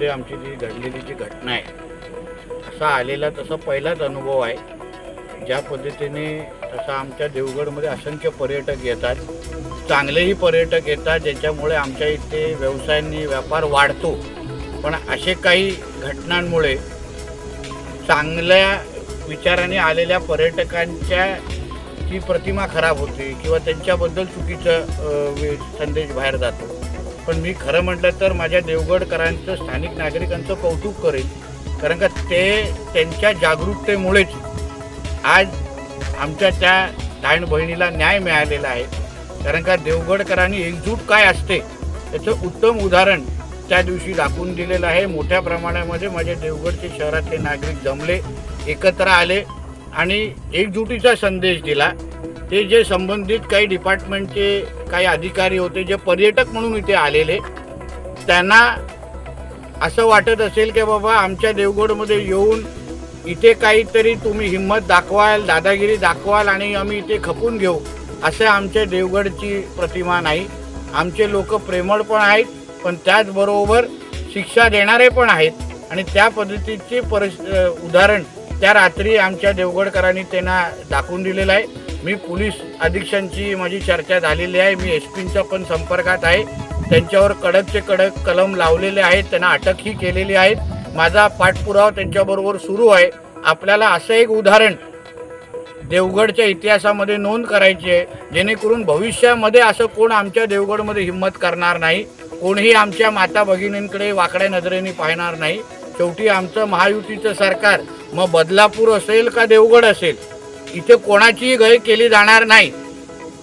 देवगडमध्ये आमची जी घडलेली जी घटना आहे, असा आलेला तसा पहिलाच अनुभव आहे. ज्या पद्धतीने तसा आमच्या देवगडमध्ये असंख्य पर्यटक येतात, चांगलेही पर्यटक येतात, ज्याच्यामुळे आमच्या इथे व्यवसायांनी व्यापार वाढतो. पण असे काही घटनांमुळे चांगल्या विचाराने आलेल्या पर्यटकांच्या ची प्रतिमा खराब होते किंवा त्यांच्याबद्दल चुकीचा संदेश बाहेर जातो. पण मी खरं म्हटलं तर माझ्या देवगडकरांचं, स्थानिक नागरिकांचं कौतुक करेन, कारण का ते त्यांच्या जागरूकतेमुळेच आज आमच्या त्या बहीण बहिणीला न्याय मिळालेला आहे. कारण का देवगडकरांनी एकजूट काय असते त्याचं उत्तम उदाहरण त्या दिवशी दाखवून दिलेलं आहे. मोठ्या प्रमाणामध्ये माझ्या देवगडचे शहरातले नागरिक जमले, एकत्र आले आणि एकजुटीचा संदेश दिला. ते जे संबंधित काही डिपार्टमेंटचे काही अधिकारी होते, जे पर्यटक म्हणून इथे आलेले, त्यांना असं वाटत असेल की बाबा आमच्या देवगडमध्ये येऊन इथे काहीतरी तुम्ही हिंमत दाखवाल, दादागिरी दाखवाल आणि आम्ही इथे खपून घेऊ, असं आमच्या देवगडची प्रतिमा नाही. आमचे लोक प्रेमळ पण आहेत, पण त्याचबरोबर शिक्षा देणारे पण आहेत आणि त्या पद्धतीचे उदाहरण त्या रात्री आमच्या देवगडकरांनी त्यांना दाखवून दिलेलं आहे. मी पोलीस अधीक्षकांची माझी चर्चा झालेली आहे. मी SP पण संपर्कात आहे. त्यांच्यावर कडकचे कडक कलम लावलेले आहेत, त्यांना अटकही केलेली आहेत. माझा पाठपुरावा त्यांच्याबरोबर सुरू आहे. आपल्याला असं एक उदाहरण देवगडच्या इतिहासामध्ये नोंद करायची आहे, जेणेकरून भविष्यामध्ये असं कोण आमच्या देवगडमध्ये हिंमत करणार नाही, कोणीही आमच्या माता भगिनींकडे वाकड्या नजरेने पाहणार नाही. शेवटी आमचं महायुतीचं सरकार, मग बदलापूर असेल का देवगड असेल, इथे कोणाचीही गय केली जाणार नाही.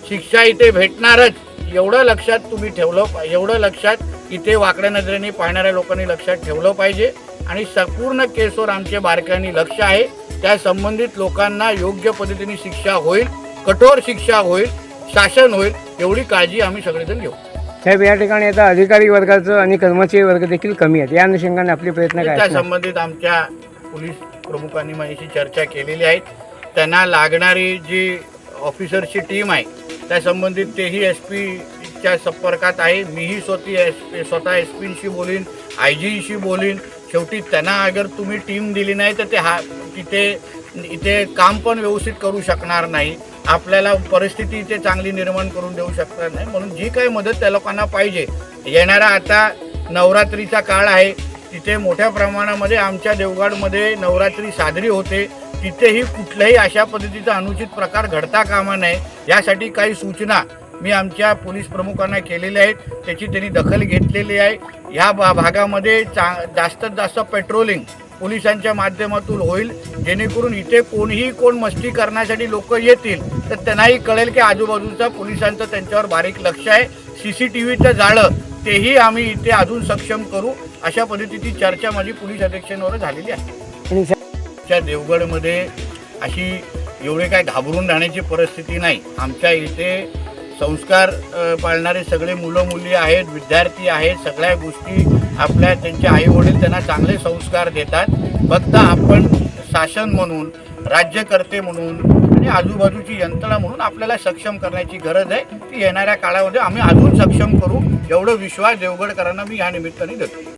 शिक्षा इथे भेटणारच, एवढं लक्षात तुम्ही ठेवलं, एवढं लक्षात इथे वाकड्या नजरेने पाहणाऱ्या लोकांनी लक्षात ठेवलं पाहिजे. आणि संपूर्ण केसवर आमच्या बारकाईने लक्ष आहे. त्या संबंधित लोकांना योग्य पद्धतीने शिक्षा होईल, कठोर शिक्षा होईल, शासन होईल, एवढी काळजी आम्ही सगळेजण घेऊ. साहेब, या ठिकाणी आता अधिकारी वर्गाचं आणि कर्मचारी वर्ग देखील कमी आहेत. या अनुषंगाने आपले प्रयत्न काय? त्या संबंधित आमच्या पोलीस प्रमुखांनी माझ्याशी चर्चा केलेली आहे. त्यांना लागणारी जी ऑफिसरची टीम आहे त्या संबंधित तेही SPच्या संपर्कात आहे. मीही स्वतः SPशी बोलीन, IGशी बोलीन. शेवटी त्यांना अगर तुम्ही टीम दिली नाही तर ते इथे काम पण व्यवस्थित करू शकणार नाही, आपल्याला परिस्थिती इथे चांगली निर्माण करून देऊ शकणार नाही. म्हणून जी काही मदत त्या लोकांना पाहिजे, येणारा आता नवरात्रीचा काळ आहे, तिथे मोठ्या प्रमाणामध्ये आमच्या देवगडमध्ये नवरात्री साजरी होते. तिथेही कुठल्याही अशा पद्धतीचा अनुचित प्रकार घडता कामा नये, यासाठी काही सूचना मी आमच्या पोलीस प्रमुखांना केलेल्या आहेत. त्याची त्यांनी दखल घेतलेली आहे. ह्या भागामध्ये जास्तीत जास्त पेट्रोलिंग पोलिसांच्या माध्यमातून होईल, जेणेकरून इथे कोण मस्ती करण्यासाठी लोक येतील तर त्यांनाही कळेल की आजूबाजूचा पोलिसांचं त्यांच्यावर बारीक लक्ष आहे. CCTVचं जाळं तेही आम्ही इथे अजून सक्षम करू, अशा पद्धतीची चर्चा माझी पोलीस अधीक्षकांवर झालेली आहे. आमच्या देवगडमध्ये अशी एवढे काय घाबरून राहण्याची परिस्थिती नाही. आमच्या इथे संस्कार पाळणारे सगळे मुलं मुली आहेत, विद्यार्थी आहेत. सगळ्या गोष्टी आपल्या त्यांचे आईवडील त्यांना चांगले संस्कार देतात. फक्त आपण शासन म्हणून, राज्यकर्ते म्हणून आणि आजूबाजूची यंत्रणा म्हणून आपल्याला सक्षम करण्याची गरज आहे. ती येणाऱ्या काळामध्ये आम्ही अजून सक्षम करू, एवढं विश्वास देवगडकरांना मी या निमित्ताने देतो.